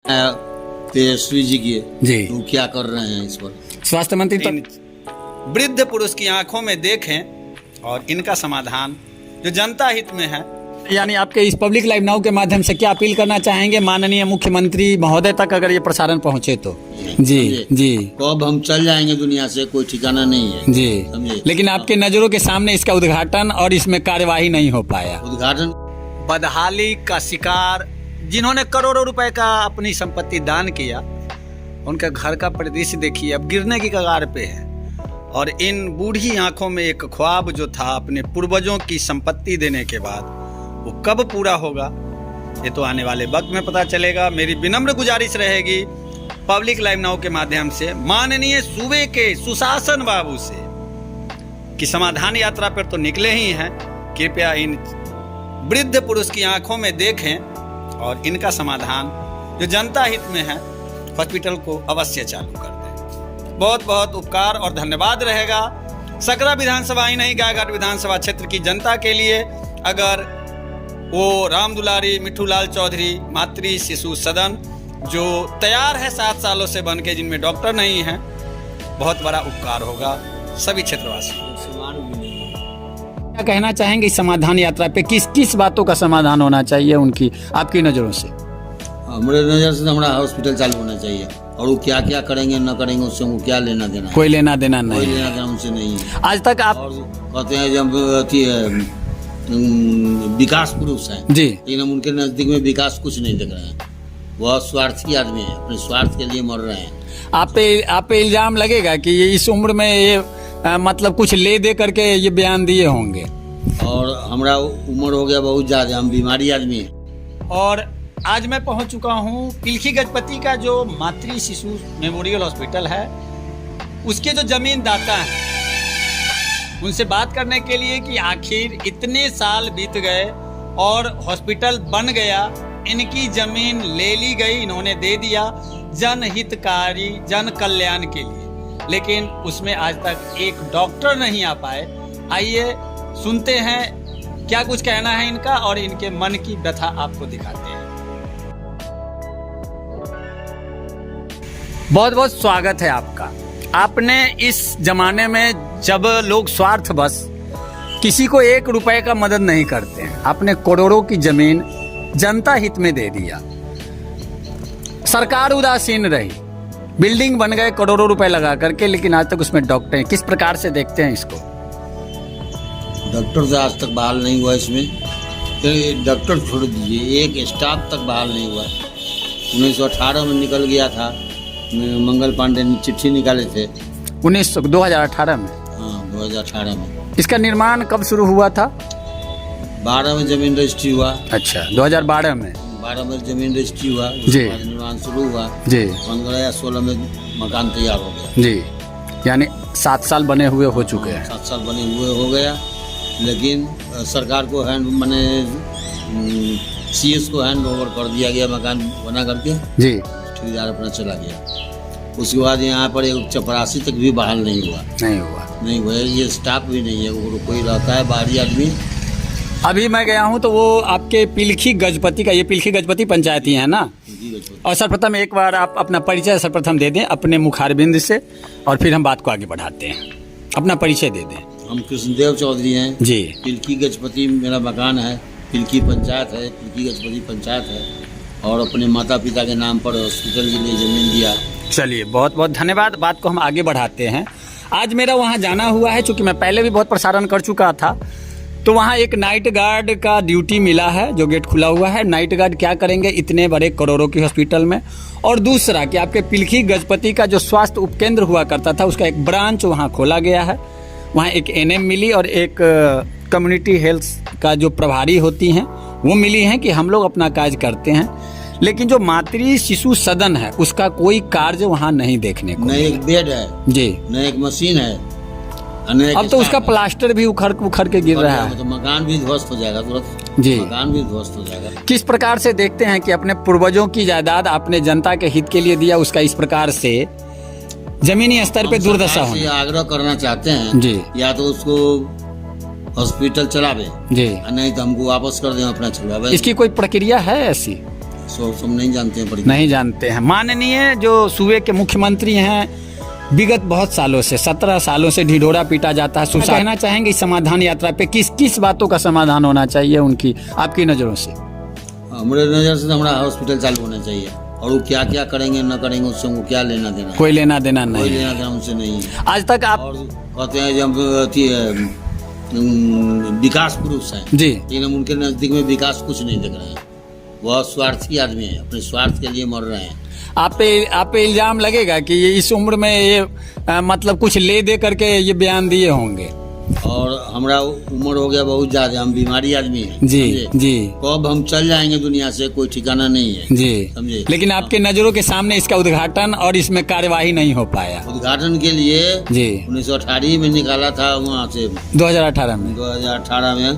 तेजस्वी जी की जी। वो क्या कर रहे हैं इस पर? स्वास्थ्य मंत्री तो वृद्ध पुरुष की आंखों में देखें और इनका समाधान जो जनता हित में है। यानी आपके इस पब्लिक लाइव नाउ के माध्यम से क्या अपील करना चाहेंगे माननीय मुख्यमंत्री महोदय तक अगर ये प्रसारण पहुंचे तो? जी जी कब हम चल जाएंगे दुनिया से कोई ठिकाना नहीं है जी। समझे? लेकिन आपके नजरों के सामने इसका उद्घाटन और इसमें कार्यवाही नहीं हो पाया। उद्घाटन बदहाली का शिकार जिन्होंने करोड़ों रुपए का अपनी संपत्ति दान किया, उनका घर का परिदृश्य देखिए अब गिरने की कगार पे है। और इन बूढ़ी आंखों में एक ख्वाब जो था अपने पूर्वजों की संपत्ति देने के बाद, वो कब पूरा होगा ये तो आने वाले वक्त में पता चलेगा। मेरी विनम्र गुजारिश रहेगी पब्लिक लाइव नाउ के माध्यम से माननीय सूबे के सुशासन बाबू से कि समाधान यात्रा पर तो निकले ही हैं, कृपया इन वृद्ध पुरुष की आंखों में देखें और इनका समाधान जो जनता हित में है हॉस्पिटल को अवश्य चालू कर दें। बहुत बहुत उपकार और धन्यवाद रहेगा सकरा विधानसभा ही नहीं गायघाट विधानसभा क्षेत्र की जनता के लिए। अगर वो राम दुलारी मिठूलाल चौधरी मातृ शिशु सदन जो तैयार है 7 सालों से बन के, जिनमें डॉक्टर नहीं है, बहुत बड़ा उपकार होगा सभी क्षेत्रवासियों। क्या कहना चाहेंगे इस समाधान यात्रा पे? किस किस बातों का समाधान होना चाहिए उनकी आपकी नज़रों से? हमारे नजर से हमारा हॉस्पिटल चालू होना चाहिए और वो क्या क्या करेंगे न करेंगे उससे उनको क्या लेना देना है? कोई लेना देना नहीं, कोई लेना देना उनसे नहीं है। आज तक आप और कहते हैं जब अथी है विकास पुरुष है जी, लेकिन हम उनके नजदीक में विकास कुछ नहीं देख रहे हैं। वह स्वार्थी आदमी है, अपने स्वार्थ के लिए मर रहे हैं। आप पे इल्जाम लगेगा कि ये इस उम्र में ये मतलब कुछ ले दे करके ये बयान दिए होंगे? और हमारा उम्र हो गया बहुत ज्यादा, हम बीमारी आदमी है। और आज मैं पहुंच चुका हूं पिलखी गजपति का जो मातृ शिशु मेमोरियल हॉस्पिटल है, उसके जो जमीन दाता हैं उनसे बात करने के लिए कि आखिर इतने साल बीत गए और हॉस्पिटल बन गया, इनकी जमीन ले ली गई, इन्होंने दे दिया जनहितकारी जन कल्याण के लिए, लेकिन उसमें आज तक एक डॉक्टर नहीं आ पाए। आइए सुनते हैं क्या कुछ कहना है इनका और इनके मन की व्यथा आपको दिखाते हैं। बहुत बहुत स्वागत है आपका। आपने इस जमाने में जब लोग स्वार्थवश किसी को 1 रुपए का मदद नहीं करते हैं, आपने करोड़ों की जमीन जनता हित में दे दिया। सरकार उदासीन रही, बिल्डिंग बन गए करोड़ों रुपए लगा करके, लेकिन आज तक उसमें डॉक्टर हैं। किस प्रकार से देखते हैं इसको? डॉक्टर तो आज तक बहाल नहीं हुआ इसमें, तो डॉक्टर छोड़ दीजिए, एक स्टाफ तक बहाल नहीं हुआ। 1918 में निकल गया था, मंगल पांडे ने चिट्ठी निकाले थे 2018 में। हाँ 2018 में। इसका निर्माण कब शुरू हुआ था? 12 में जमीन रजिस्ट्री हुआ। अच्छा 2012 में 12 में जमीन रजिस्ट्री हुआ, जी। उसके बाद निर्माण शुरू हुआ जी। 15 या 16 में मकान तैयार हो गया जी, यानी 7 साल बने हुए हो चुके हैं। 7 साल बने हुए हो गया, लेकिन सरकार को हैंड मैंने CS को हैंड ओवर कर दिया गया मकान बना करके जी। ठेकेदार अपना चला गया। उसके बाद यहाँ पर एक चपरासी तक भी बहाल नहीं हुआ। नहीं हुआ, ये स्टाफ भी नहीं है, वो कोई रहता है बाहरी आदमी। अभी मैं गया हूँ तो वो आपके पिलखी गजपति का, ये पिलखी गजपति पंचायत ही है ना? और सर्वप्रथम एक बार आप अपना परिचय सर्वप्रथम दे दें अपने मुखारबिंद से, और फिर हम बात को आगे बढ़ाते हैं। अपना परिचय दे दें। हम कृष्णदेव चौधरी हैं जी। पिलखी गजपति मेरा मकान है, पिलखी पंचायत है, पिलखी गजपति पंचायत है, और अपने माता पिता के नाम पर हॉस्पिटल के लिए जमीन दिया। चलिए बहुत बहुत धन्यवाद। बात को हम आगे बढ़ाते हैं। आज मेरा वहाँ जाना हुआ है, चूँकि मैं पहले भी बहुत प्रसारण कर चुका था, तो वहाँ एक नाइट गार्ड का ड्यूटी मिला है, जो गेट खुला हुआ है। नाइट गार्ड क्या करेंगे इतने बड़े करोड़ों की हॉस्पिटल में? और दूसरा कि आपके पिलखी गजपति का जो स्वास्थ्य उपकेंद्र हुआ करता था, उसका एक ब्रांच वहाँ खोला गया है। वहाँ एक NM मिली और एक कम्युनिटी हेल्थ का जो प्रभारी होती हैं वो मिली हैं कि हम लोग अपना कार्य करते हैं, लेकिन जो मातृ शिशु सदन है उसका कोई कार्य वहाँ नहीं देखने को। न एक बेड है जी, न एक मशीन है। अब तो उसका प्लास्टर भी उखड़ के गिर रहा है, तो मकान भी ध्वस्त हो जाएगा तुरंत जी। मकान भी ध्वस्त हो जाएगा। किस प्रकार से देखते हैं कि अपने पूर्वजों की जायदाद आपने जनता के हित के लिए दिया, उसका इस प्रकार से जमीनी स्तर पे दुर्दशा होना? आग्रह करना चाहते हैं जी, या तो उसको हॉस्पिटल चलावे जी, नहीं तो हमको वापस कर दें अपना छुड़ावे। इसकी कोई प्रक्रिया है ऐसी? सब नहीं जानते हैं नहीं जानते हैं। माननीय जो सूबे के मुख्यमंत्री हैं, विगत बहुत सालों से 17 सालों से ढिढोरा पीटा जाता है। कहना चाहेंगे इस समाधान यात्रा पे किस किस बातों का समाधान होना चाहिए उनकी, आपकी नज़रों से? हमारे नज़र से हमारा हॉस्पिटल चालू होना चाहिए, और वो क्या क्या करेंगे न करेंगे उससे उनको क्या लेना देना है? कोई लेना देना कोई नहीं, लेना देना उनसे नहीं है। आज तक आप। और कहते हैं जब विकास पुरुष हैं जी लेकिन हम उनके नज़दीक में विकास कुछ नहीं देख रहे हैं। वह स्वार्थी आदमी है, अपने स्वार्थ के लिए मर रहे हैं। आप पे इल्जाम लगेगा कि ये इस उम्र में ये मतलब कुछ ले दे करके ये बयान दिए होंगे? और हमारा उम्र हो गया बहुत ज्यादा, हम बीमारी आदमी हैं। जी समझे? जी कब हम चल जाएंगे दुनिया से कोई ठिकाना नहीं है। जी समझे? लेकिन आपके नज़रों के सामने इसका उद्घाटन और इसमें कार्यवाही नहीं हो पाया। उद्घाटन के लिए जी 1918 में निकाला था वहाँ से, 2018 में 2018 में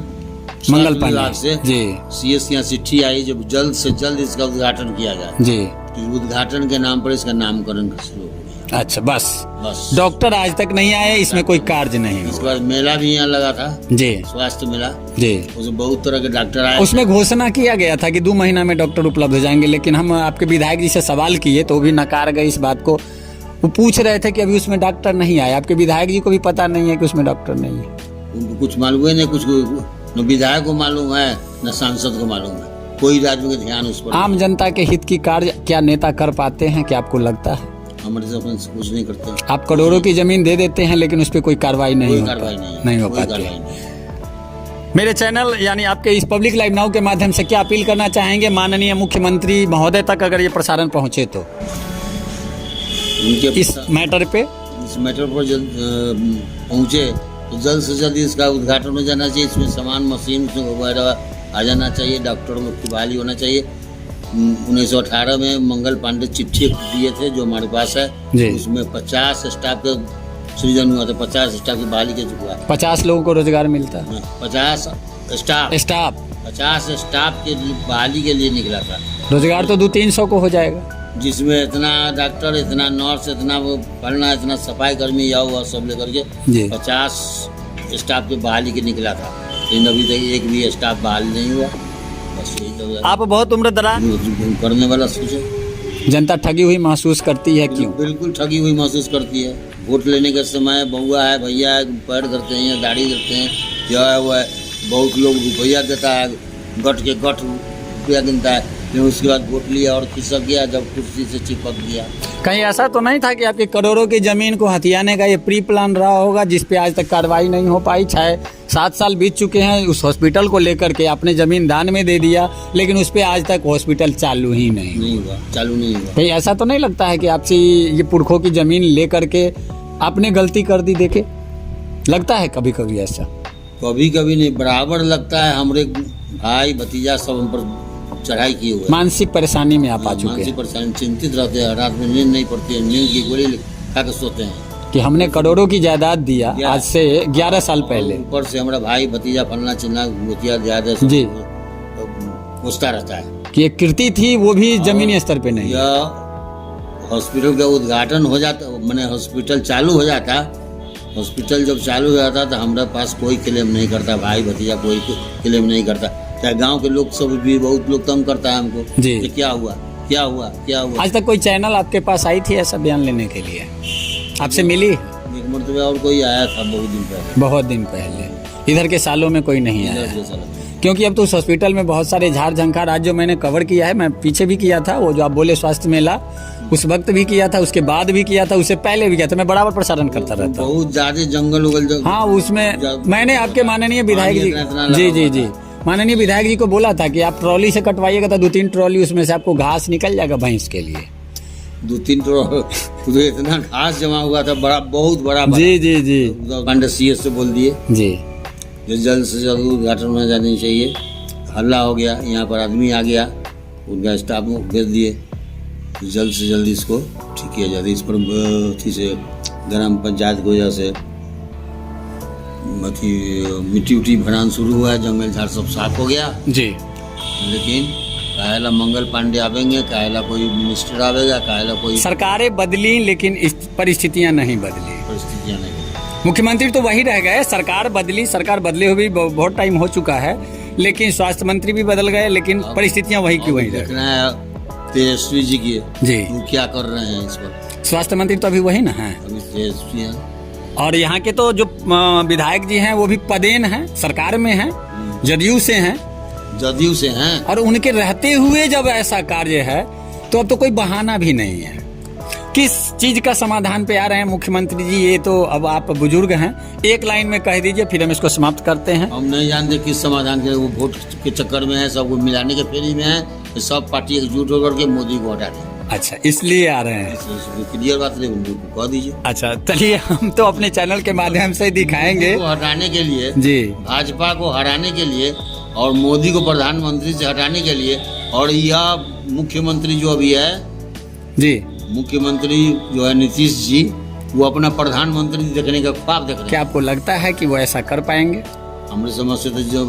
मंगल स्वास्थ्य विभाग पांडे से जी CS की यहाँ चिट्ठी आई, जब जल्द से जल्द इसका उद्घाटन किया जाए। जी। तो उद्घाटन के नाम पर इसका नामकरण शुरू हो गया। अच्छा, बस बस डॉक्टर आज तक नहीं आए, इसमें कोई कार्य नहीं इसके हुआ। बाद मेला भी यहाँ लगा था, जी स्वास्थ्य मेला। जी। उसमें बहुत तरह के डॉक्टर आए। उसमें घोषणा किया गया था कि 2 महीना में डॉक्टर उपलब्ध हो जाएंगे, लेकिन हम आपके विधायक जी से सवाल किए तो वो भी नकार गए इस बात को। वो पूछ रहे थे कि अभी उसमें डॉक्टर नहीं आया। आपके विधायक जी को भी पता नहीं है कि उसमें डॉक्टर नहीं है? उनको कुछ मालूम है नहीं, कुछ न विधायक को मालूम है न सांसद को मालूम है। कोई राज्य का ध्यान उस पर। आम जनता के हित की कार्य क्या नेता कर पाते हैं, क्या आपको लगता है? हमारे से अपन कुछ नहीं करते। आप करोड़ों की जमीन दे देते हैं लेकिन उस पर कोई कार्रवाई नहीं कोई हो कार्रवाई नहीं हो कोई पाती। कार्रवाई नहीं। मेरे चैनल यानी आपके इस पब्लिक लाइव नाउ के माध्यम से क्या अपील करना चाहेंगे माननीय मुख्यमंत्री महोदय तक, अगर ये प्रसारण पहुंचे तो उनके इस मैटर पे? इस मैटर पर जल्द पहुँचे तो जल्द से जल्द इसका उद्घाटन हो जाना चाहिए। इसमें सामान मशीन वगैरह आ जाना चाहिए, डॉक्टरों की बहाली होना चाहिए। 1918 में मंगल पांडे चिट्ठी दिए थे जो हमारे पास जी। है, उसमें 50 स्टाफ का सृजन हुआ था, 50 स्टाफ की बहाली के हुआ। 50 लोगों को रोजगार मिलता है। 50 स्टाफ 50 स्टाफ के बहाली के लिए निकला था, रोजगार तो 200-300 को हो जाएगा। जिसमें इतना डॉक्टर, इतना नर्स, इतना वो पढ़ना, इतना सफाई कर्मी या हुआ सब लेकर के जी 50 स्टाफ के बहाली के निकला था। लेकिन अभी तक एक भी स्टाफ बहाल नहीं हुआ। बस यही तो आप बहुत उम्र दराज करने वाला सोचे। जनता ठगी हुई महसूस करती है, क्यों? बिल्कुल ठगी हुई महसूस करती है। वोट लेने के समय बउआ है, भैया है, पैर करते हैं या दाढ़ी करते हैं, क्या है वो है। बहुत लोग रुपया देता है, गट के गट रुपया गिनता है, फिर उसके बाद वोट लिया और खिसक गया, जब कुर्सी से चिपक गया। कहीं ऐसा तो नहीं था कि आपकी करोड़ों की जमीन को हथियाने का ये प्री प्लान रहा होगा जिस पे आज तक कार्रवाई नहीं हो पाई? 6-7 साल बीत चुके हैं उस हॉस्पिटल को लेकर के, आपने जमीन दान में दे दिया लेकिन उस पे आज तक हॉस्पिटल चालू ही नहीं हुआ, चालू नहीं हुआ। कहीं ऐसा तो नहीं लगता है कि आपसे ये पुरखों की जमीन लेकर के आपने गलती कर दी? देखे लगता है कभी कभी ऐसा? कभी कभी नहीं, बराबर लगता है। हमारे भाई भतीजा सब हम पर चढ़ाई किए हुए। मानसिक परेशानी में आप आ चुके मानसिक हैं परेशानी, चिंतित रहते हैं, रात में नींद नहीं पड़ती है, नींद की गोली खा के सोते हैं कि हमने करोड़ों की जायदाद दिया आज से 11 साल पहले। ऊपर से हमारा भाई भतीजा फलना चिन्ना गोतिया ज्यादा जी। पूछता रहता है कि एक कृति थी वो भी जमीनी स्तर पे नहीं। या हॉस्पिटल का उद्घाटन हो जाता, मैंने हॉस्पिटल चालू हो जाता, हॉस्पिटल जब चालू हो जाता तो हमारे पास कोई क्लेम नहीं करता, भाई भतीजा कोई क्लेम नहीं करता। चाहे गांव के लोग सब भी, बहुत लोग तंग करता है हमको जी। कि क्या हुआ क्या हुआ क्या हुआ। आज तक कोई चैनल आपके पास आई थी ऐसा बयान लेने के लिए? आपसे मिली? एक मरतबा और कोई आया था बहुत दिन पहले। बहुत दिन पहले। इधर के सालों में कोई नहीं आया? इधर जैसा लगा। क्योंकि अब तो उस हॉस्पिटल में बहुत सारे झाड़ झंकार, आज जो मैंने कवर किया है, मैं पीछे भी किया था, वो जो आप बोले स्वास्थ्य मेला, उस वक्त भी किया था, उसके बाद भी किया था, उससे पहले भी किया था, मैं बराबर प्रसारण करता रहता हूँ। बहुत ज्यादा जंगल उगल। हाँ, उसमें मैंने आपके माननीय विधायक जी जी जी माननीय विधायक जी को बोला था कि आप ट्रॉली से कटवाइएगा तो 2-3 ट्रॉली उसमें से आपको घास निकल जाएगा भैंस के लिए। 2-3 तो इतना घास जमा हुआ था, बड़ा बहुत बड़ा। जी जी जी पांडे CS से बोल दिए जी जो जल्द से जल्द उद्घाटन होना जानी चाहिए। हल्ला हो गया, यहाँ पर आदमी आ गया, उनका स्टाफ भेज दिए, जल्द से जल्द इसको ठीक किया जाता। इस पर अथी से ग्राम पंचायत की वजह से मिट्टी उट्टी भरान शुरू हुआ है, जंगल झाड़ सब साफ हो गया। जी। लेकिन काहेला मंगल पांडे आवेंगे, काहेला कोई मिनिस्टर आवेगा, काहेला कोई। सरकारें बदली लेकिन परिस्थितियां नहीं बदली। परिस्थितियां नहीं। मुख्यमंत्री तो वही रह गए, सरकार बदली, सरकार बदले हुए भी बहुत टाइम हो चुका है, लेकिन स्वास्थ्य मंत्री भी बदल गए, लेकिन परिस्थितियां वही की वही रह गई। देखना है तेजस्वी जी की जी। वो क्या कर रहे हैं इस पर? स्वास्थ्य मंत्री तो अभी वही ना है, अभी तेजस्वी हैं। और यहाँ के तो जो विधायक जी हैं वो भी पदेन हैं, सरकार में हैं, जदयू से हैं, जदयू से हैं। और उनके रहते हुए जब ऐसा कार्य है तो अब तो कोई बहाना भी नहीं है। किस चीज का समाधान पे आ रहे हैं मुख्यमंत्री जी? ये तो अब आप बुजुर्ग हैं, एक लाइन में कह दीजिए, फिर हम इसको समाप्त करते हैं। हम नहीं जानते किस समाधान के, वो वोट के चक्कर में है, सबको मिलाने के फेरी में है, तो सब पार्टी एकजुट होकर के मोदी को हटा दें। अच्छा, इसलिए आ रहे हैं। क्लियर बात नहीं, उनको कह दीजिए। अच्छा, चलिए हम तो अपने चैनल के माध्यम से दिखाएंगे को हटाने के लिए जी, भाजपा को हराने के लिए और मोदी को प्रधानमंत्री से हटाने के लिए, और यह मुख्यमंत्री जो अभी है जी, मुख्यमंत्री जो है नीतीश जी, वो अपना प्रधानमंत्री देखने का ख्वाब देख रहे क्या आपको लगता है कि वो ऐसा कर पाएंगे? हैं। हमारी समझ से तो जब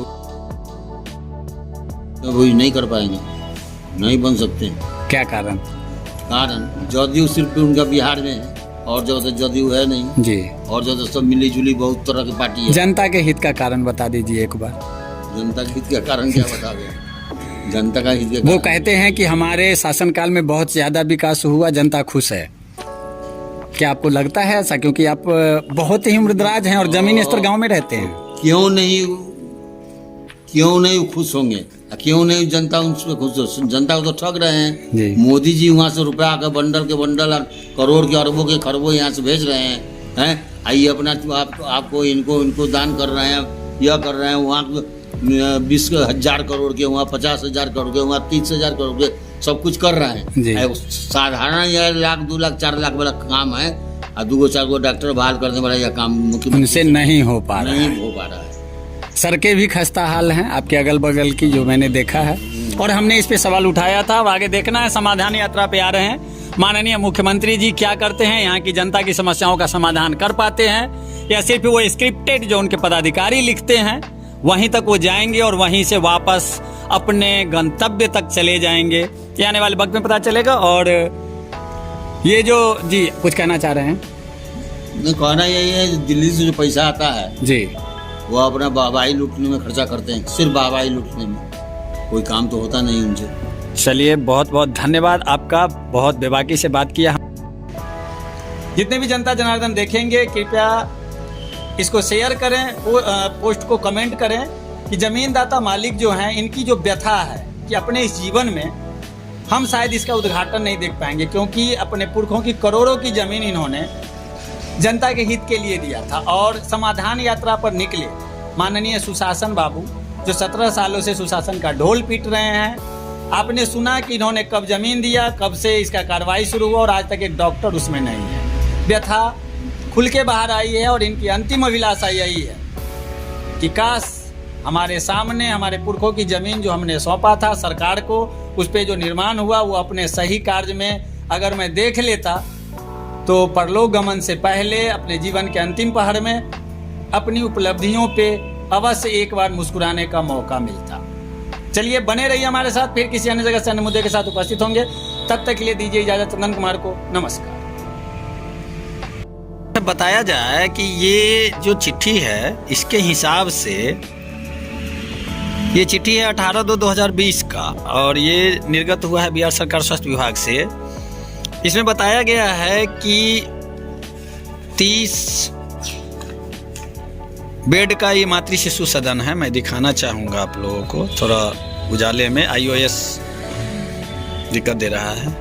वो नहीं कर पाएंगे, नहीं बन सकते। क्या कारण? कारण जदयू सिर्फ उनका बिहार में है, और जो तो जदयू है नहीं, जी, और जो तो सब मिली जुली बहुत तरह की पार्टी है। जनता के हित का कारण बता दीजिए एक बार। जनता के हित का कारण क्या बता दें? जनता का हित का वो कारण- कहते हैं कि हमारे शासनकाल में बहुत ज्यादा विकास हुआ, जनता खुश है। क्या आपको लगता है ऐसा? क्योंकि आप बहुत ही उम्रदराज हैं और जमीनी स्तर गांव में रहते हैं। क्यों नहीं खुश होंगे? क्यों नहीं जनता उनसे खुश हो? जनता को तो ठग रहे हैं। जी। मोदी जी वहाँ से रुपया के बंडल और करोड़ के अरबों के खरबों यहाँ से भेज रहे हैं। आइए अपना आपको इनको दान कर रहे हैं, यह कर रहे हैं। वहाँ 20,000 करोड़ के, वहाँ 50,000 करोड़ के, वहाँ 30,000 करोड़ के, सब कुछ कर रहे जी। हैं। साधारण यह 1,00,000, 2,00,000, 4,00,000 वाला काम है, और 2-4 डॉक्टर बहाल करने वाला यह काम मुख्यमंत्री उनसे नहीं हो पा रहा है। नहीं हो पा रहा है। सड़कें भी खस्ता हाल हैं आपके अगल बगल की, जो मैंने देखा है, और हमने इस पे सवाल उठाया था। अब आगे देखना है, समाधान यात्रा पे आ रहे हैं। माननीय मुख्यमंत्री जी क्या करते हैं, यहाँ की जनता की समस्याओं का समाधान कर पाते हैं, या सिर्फ वो स्क्रिप्टेड जो उनके पदाधिकारी लिखते हैं वहीं तक वो जाएंगे और वहीं से वापस अपने गंतव्य तक चले जाएंगे, ये आने वाले वक्त में पता चलेगा। और ये जो जी कुछ कहना चाह रहे हैं? नहीं, कहना यही है, दिल्ली से जो पैसा आता है जी, वो अपना वाहवाही लूटने में खर्चा करते हैं, सिर्फ वाहवाही लूटने में, कोई काम तो होता नहीं उनसे। चलिए, बहुत बहुत धन्यवाद आपका, बहुत बेबाकी से बात किया। जितने भी जनता जनार्दन देखेंगे, कृपया इसको शेयर करें, पोस्ट को कमेंट करें कि जमीनदाता मालिक जो हैं, इनकी जो व्यथा है कि अपने इस जीवन में हम शायद इसका उद्घाटन नहीं देख पाएंगे, क्योंकि अपने पुरखों की करोड़ों की जमीन इन्होंने जनता के हित के लिए दिया था। और समाधान यात्रा पर निकले माननीय सुशासन बाबू, जो 17 सालों से सुशासन का ढोल पीट रहे हैं। आपने सुना कि इन्होंने कब जमीन दिया, कब से इसका कार्रवाई शुरू हुआ, और आज तक एक डॉक्टर उसमें नहीं है। व्यथा खुल के बाहर आई है, और इनकी अंतिम अभिलाषा यही है कि काश हमारे सामने हमारे पुरखों की जमीन जो हमने सौंपा था सरकार को, उस पर जो निर्माण हुआ वो अपने सही कार्य में अगर मैं देख लेता, तो परलोक गमन से पहले अपने जीवन के अंतिम पहर में अपनी उपलब्धियों पे अवश्य एक बार मुस्कुराने का मौका मिलता। चलिए, बने रहिए हमारे साथ, फिर किसी अन्य जगह से अन्य मुद्दे के साथ उपस्थित होंगे। तब तक के लिए दीजिए इजाजत चंदन कुमार को। नमस्कार। बताया जाए कि ये जो चिट्ठी है, इसके हिसाब से ये चिट्ठी है 18/2/2020 का, और ये निर्गत हुआ है बिहार सरकार स्वास्थ्य विभाग से। इसमें बताया गया है कि 30 बेड का ये मातृ शिशु सदन है। मैं दिखाना चाहूँगा आप लोगों को, थोड़ा उजाले में iOS दिक्कत दे रहा है।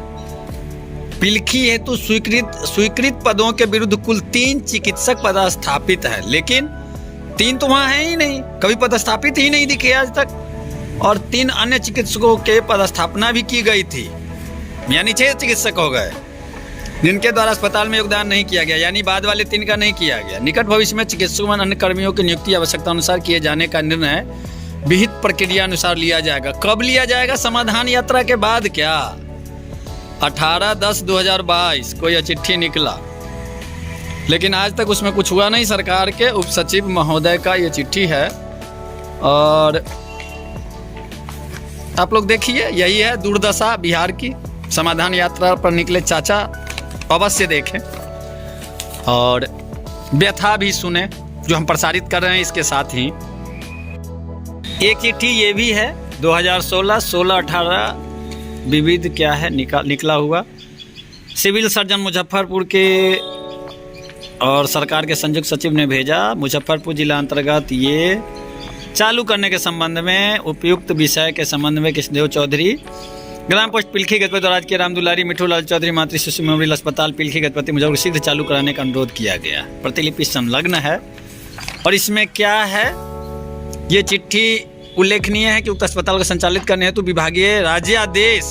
पिलखी हेतु स्वीकृत पदों के विरुद्ध कुल 3 चिकित्सक पदस्थापित है, लेकिन 3 तो वहाँ है ही नहीं, कभी पदस्थापित ही नहीं दिखे आज तक। और 3 अन्य चिकित्सकों के पदस्थापना भी की गई थी, यानी 6 चिकित्सक हो गए जिनके द्वारा अस्पताल में योगदान नहीं किया गया, यानी बाद वाले 3 का नहीं किया गया। निकट भविष्य में चिकित्सकों और अन्य कर्मियों की नियुक्ति आवश्यकता अनुसार किए जाने का निर्णय विहित प्रक्रिया अनुसार लिया जाएगा। कब लिया जाएगा? समाधान यात्रा के बाद। क्या 18/10/2022 को यह चिट्ठी निकला, लेकिन आज तक उसमें कुछ हुआ नहीं। सरकार के उप सचिव महोदय का ये चिट्ठी है, और आप लोग देखिए, यही है दुर्दशा बिहार की। समाधान यात्रा पर निकले चाचा अवश्य देखें और व्यथा भी सुने जो हम प्रसारित कर रहे हैं। इसके साथ ही एक चिट्ठी ये भी है 2016, 16, 18 विविध क्या है निकला हुआ। सिविल सर्जन मुजफ्फरपुर के और सरकार के संयुक्त सचिव ने भेजा मुजफ्फरपुर जिला अंतर्गत ये चालू करने के संबंध में उपयुक्त विषय के संबंध में कृष्णदेव चौधरी ग्राम पोस्ट पिलखी गजपति और राजकीय रामदुलारी मिठूलाल चौधरी मातृ शिशु मेमोरियल अस्पताल पिलखी गजपति मुजफ्फरपुर शीघ्र चालू कराने का अनुरोध किया गया। प्रतिलिपि संलग्न है और इसमें क्या है, ये चिट्ठी उल्लेखनीय है कि उक्त अस्पताल को संचालित करने हेतु विभागीय राज्यादेश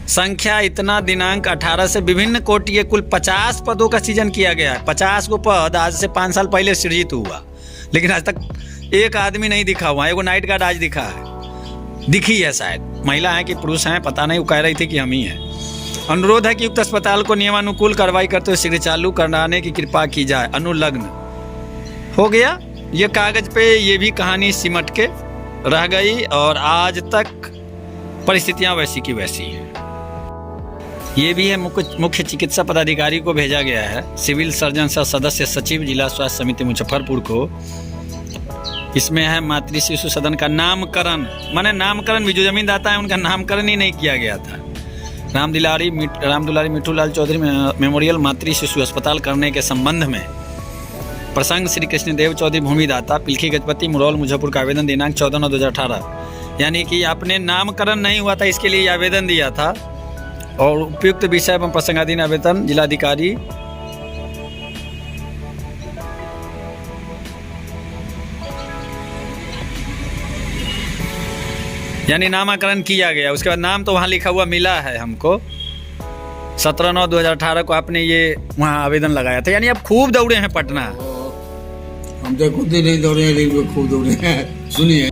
संख्या इतना दिनांक 18 से विभिन्न कोटि के कुल 50 पदों का सृजन किया गया है। 50 को पद आज से 5 साल पहले सृजित हुआ, लेकिन आज तक एक आदमी नहीं दिखा हुआ। एगो नाइट गार्ड आज दिखी है, शायद महिला है कि पुरुष हैं पता नहीं, वो कह रही थी कि हम ही हैं। अनुरोध है कि उक्त अस्पताल को नियमानुकूल कार्रवाई करते हुए शीघ्र चालू कराने की कृपा की जाए। अनुलग्न हो गया ये कागज पे, ये भी कहानी सिमट के रह गई और आज तक परिस्थितियां वैसी की वैसी हैं। ये भी है मुख्य चिकित्सा पदाधिकारी को भेजा गया है, सिविल सर्जन सह सदस्य सचिव जिला स्वास्थ्य समिति मुजफ्फरपुर को। इसमें है मातृ शिशु सदन का नामकरण, माने नामकरण भी जो जमींदाता है उनका नामकरण ही नहीं किया गया था। रामदुलारी मिठूलाल चौधरी मेमोरियल मातृ शिशु अस्पताल करने के संबंध में प्रसंग श्री कृष्णदेव चौधरी भूमिदाता पिलखी गजपति मुरौल मुजफ्फरपुर का आवेदन दिनांक 14/9/2018, यानी कि आपने नामकरण नहीं हुआ था इसके लिए आवेदन दिया था और उपयुक्त विषय एवं प्रसंगाधीन आवेदन जिलाधिकारी यानी नामाकरण किया गया। उसके बाद नाम तो वहाँ लिखा हुआ मिला है हमको। 17/9/2018 को आपने ये वहाँ आवेदन लगाया था, यानी आप खूब दौड़े हैं पटना। हम तो खुद ही नहीं दौड़े हैं, लेकिन खूब दौड़े हैं। सुनिए